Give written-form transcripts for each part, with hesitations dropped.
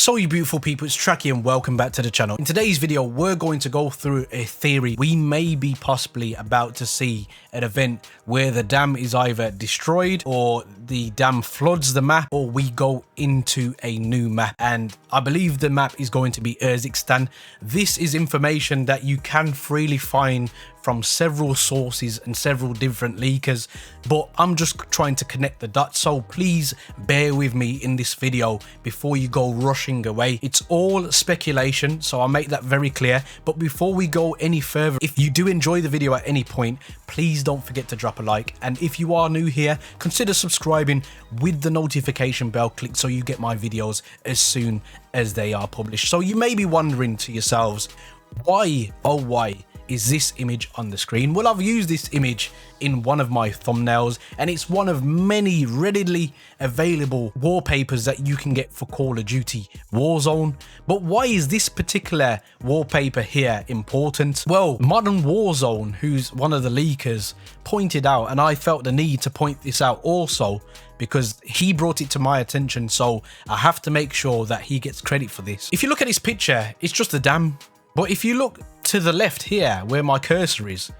So you beautiful people, it's Trakky and welcome back to the channel. In today's video, we're going to go through a theory. We may be possibly about to see an event where the dam is either destroyed or the dam floods the map, or we go into a new map. And I believe the map is going to be Urzikstan. This is information that you can freely find from several sources and several different leakers, but I'm just trying to connect the dots, so please bear with me in this video before you go rushing away. It's all speculation, so I'll make that very clear. But before we go any further, if you do enjoy the video at any point, please don't forget to drop a like, and if you are new here, consider subscribing with the notification bell clicked so you get my videos as soon as they are published. So you may be wondering to yourselves, why, oh why is this image on the screen? Well, I've used this image in one of my thumbnails, and it's one of many readily available wallpapers that you can get for Call of Duty Warzone. But why is this particular wallpaper here important? Well, Modern Warzone, who's one of the leakers, pointed out, and I felt the need to point this out also because he brought it to my attention, so I have to make sure that he gets credit for this. If you look at this picture, it's just a dam. But if you look to the left here where my cursor is,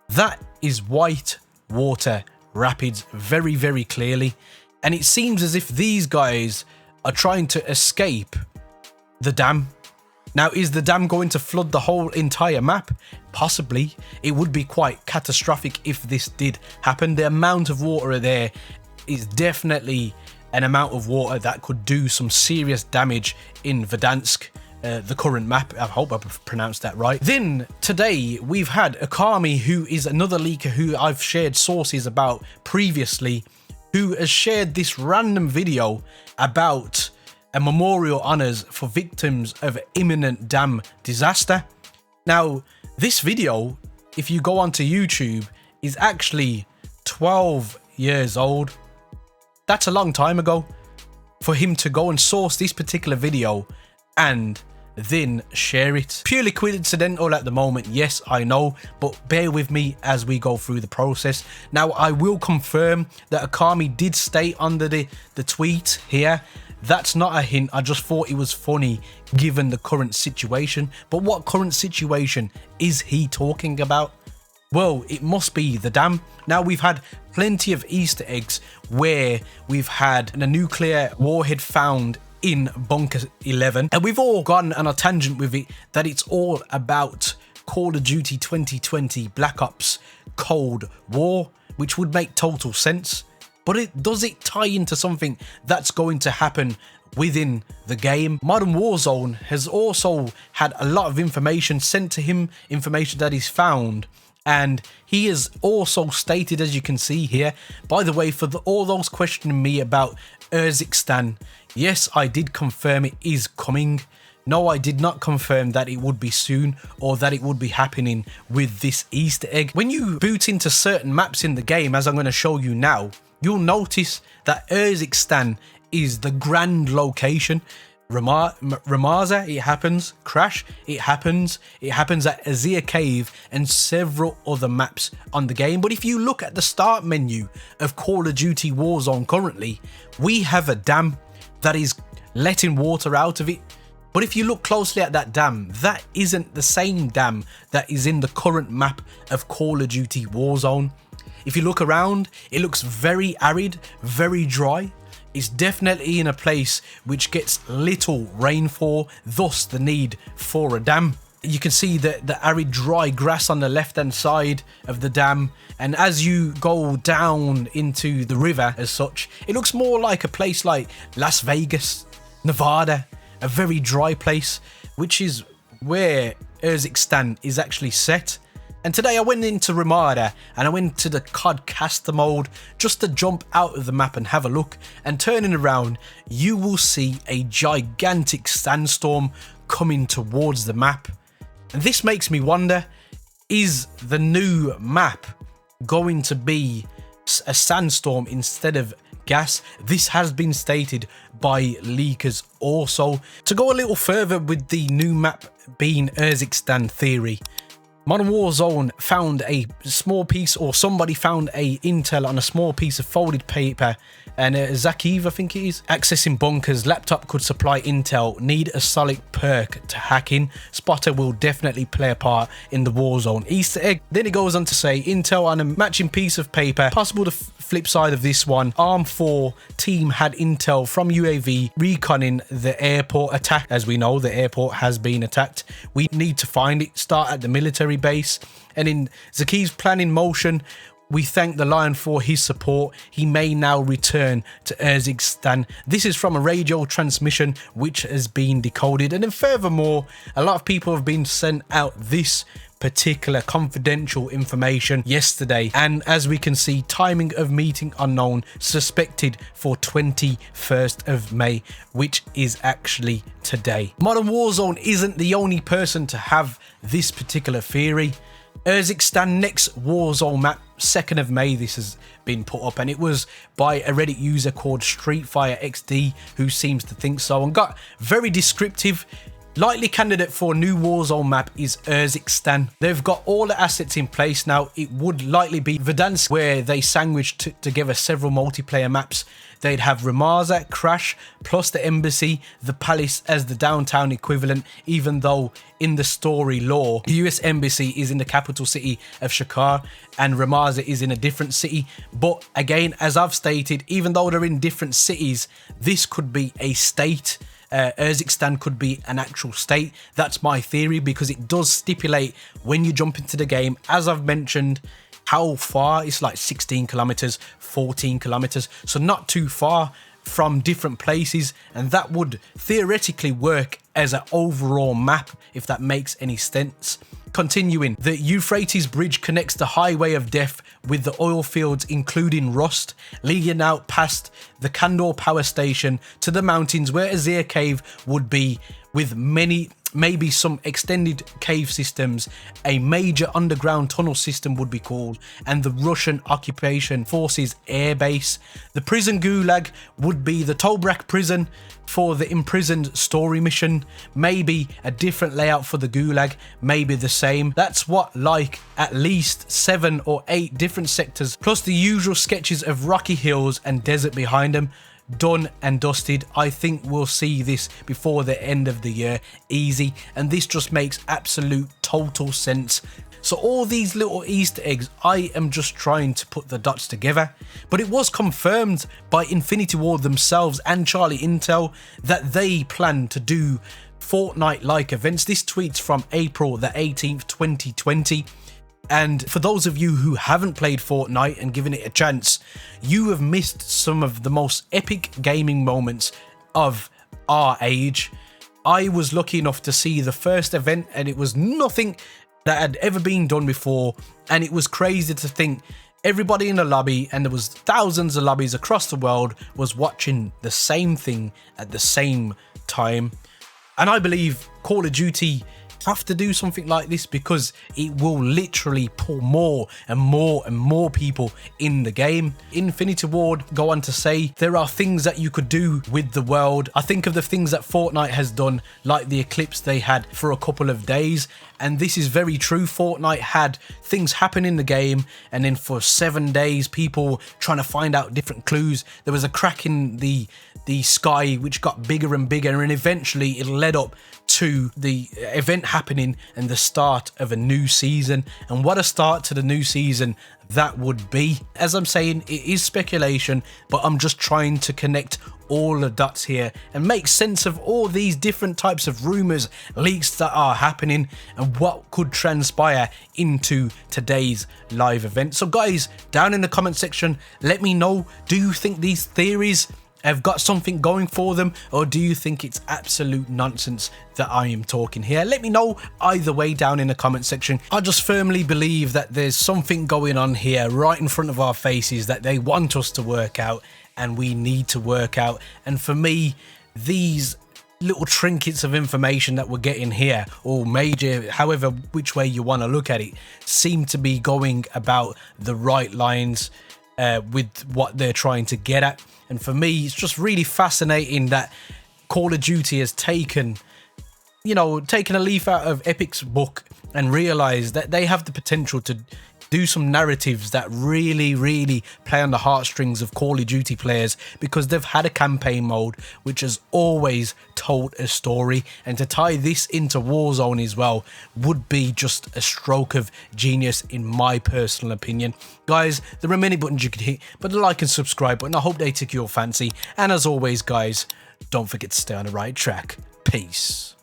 that is white water rapids very, very clearly. And it seems as if these guys are trying to escape the dam. Now, is the dam going to flood the whole entire map? Possibly. It would be quite catastrophic if this did happen. The amount of water there is definitely an amount of water that could do some serious damage in Verdansk. The current map. I hope I've pronounced that right. Then today we've had Akami, who is another leaker who I've shared sources about previously, who has shared this random video about a memorial honors for victims of imminent dam disaster. Now, this video, if you go onto YouTube, is actually 12 years old. That's a long time ago for him to go and source this particular video and then share it. Purely coincidental at the moment, yes, I know, but bear with me as we go through the process. Now, I will confirm that Akami did state under the tweet here, that's not a hint, I just thought it was funny given the current situation. But what current situation is he talking about? Well, it must be the dam. Now, we've had plenty of Easter eggs where we've had a nuclear warhead found in Bunker 11, and we've all gone on a tangent with it that it's all about Call of Duty 2020 Black Ops Cold War, which would make total sense. But does it tie into something that's going to happen within the game? Modern Warzone has also had a lot of information sent to him, information that he's found, and he has also stated, as you can see here, by the way, for all those questioning me about Urzikstan, yes, I did confirm it is coming. No, I did not confirm that it would be soon or that it would be happening with this Easter egg. When you boot into certain maps in the game, as I'm going to show you now, you'll notice that Urzikstan is the grand location. Ramaza, it happens. Crash, it happens. It happens at Azir Cave and several other maps on the game. But if you look at the start menu of Call of Duty Warzone currently, we have a dam that is letting water out of it. But if you look closely at that dam, that isn't the same dam that is in the current map of Call of Duty Warzone. If you look around, it looks very arid, very dry. It's definitely in a place which gets little rainfall, thus the need for a dam. You can see the arid dry grass on the left hand side of the dam, and as you go down into the river as such, it looks more like a place like Las Vegas, Nevada, a very dry place, which is where Urzikstan is actually set. And today I went into Ramada and I went to the COD caster mode just to jump out of the map and have a look, and turning around you will see a gigantic sandstorm coming towards the map. And this makes me wonder, is the new map going to be a sandstorm instead of gas? This has been stated by leakers also. To go a little further with the new map being Urzikstan theory, Modern Warzone found a small piece, or somebody found a intel on a small piece of folded paper And Zakiv, I think it is. Accessing bunkers. Laptop could supply intel. Need a solid perk to hack in. Spotter will definitely play a part in the Warzone Easter egg. Then it goes on to say intel on a matching piece of paper. Possible the flip side of this one. Arm 4 team had intel from UAV reconning the airport attack. As we know, the airport has been attacked. We need to find it. Start at the military base. And in Zakiv's plan in motion, we thank the Lion for his support. He may now return to Urzikstan. This is from a radio transmission which has been decoded. And then furthermore, a lot of people have been sent out this particular confidential information yesterday. And as we can see, timing of meeting unknown, suspected for 21st of May, which is actually today. Modern Warzone isn't the only person to have this particular theory. Urzikstan next Warzone map, 2nd of May, this has been put up, and it was by a Reddit user called StreetFireXD, who seems to think so and got very descriptive. Likely candidate for a new Warzone map is Urzikstan. They've got all the assets in place now. It would likely be Verdansk, where they sandwiched together several multiplayer maps. They'd have Ramaza, Crash, plus the Embassy, the Palace as the downtown equivalent, even though in the story lore, the US Embassy is in the capital city of Shakar and Ramaza is in a different city. But again, as I've stated, even though they're in different cities, this could be a state. Urzikstan could be an actual state. That's my theory, because it does stipulate when you jump into the game, as I've mentioned, how far. It's like 16 kilometers, 14 kilometers, so not too far from different places, and that would theoretically work as an overall map, if that makes any sense. Continuing, the Euphrates Bridge connects the Highway of Death with the oil fields, including Rust, leading out past the Kandor power station to the mountains where Azir Cave would be, with maybe some extended cave systems. A major underground tunnel system would be called, and the Russian occupation forces air base. The prison gulag would be the Tobrak prison for the imprisoned story mission. Maybe a different layout for the gulag, maybe the same. That's what, like at least 7 or 8 different sectors, plus the usual sketches of rocky hills and desert behind them. Done and dusted. I think we'll see this before the end of the year, easy, and this just makes absolute total sense. So all these little Easter eggs, I am just trying to put the dots together, but it was confirmed by Infinity Ward themselves and Charlie Intel that they plan to do Fortnite-like events. This tweet's from April the 18th, 2020. And for those of you who haven't played Fortnite and given it a chance, you have missed some of the most epic gaming moments of our age. I was lucky enough to see the first event, and it was nothing that had ever been done before, and it was crazy to think everybody in the lobby, and there was thousands of lobbies across the world, was watching the same thing at the same time. And I believe Call of Duty have to do something like this, because it will literally pull more and more and more people in the game. Infinity Ward go on to say there are things that you could do with the world. I think of the things that Fortnite has done, like the eclipse they had for a couple of days, and this is very true. Fortnite had things happen in the game, and then for 7 days people trying to find out different clues. There was a crack in the sky which got bigger and bigger, and eventually it led up to the event happening and the start of a new season. And what a start to the new season that would be. As I'm saying, it is speculation, but I'm just trying to connect all the dots here and make sense of all these different types of rumors, leaks that are happening, and what could transpire into today's live event. So guys, down in the comment section, let me know, do you think these theories have got something going for them, or do you think it's absolute nonsense that I am talking here? Let me know either way down in the comment section. I just firmly believe that there's something going on here right in front of our faces that they want us to work out, and we need to work out. And for me, these little trinkets of information that we're getting here, or major, however which way you want to look at it, seem to be going about the right lines with what they're trying to get at. And for me, it's just really fascinating that Call of Duty has taken a leaf out of Epic's book and realized that they have the potential to do some narratives that really play on the heartstrings of Call of Duty players, because they've had a campaign mode which has always told a story, and to tie this into Warzone as well would be just a stroke of genius in my personal opinion. Guys, there are many buttons you could hit, but the like and subscribe button, I hope they tick your fancy, and as always guys, don't forget to stay on the right track. Peace.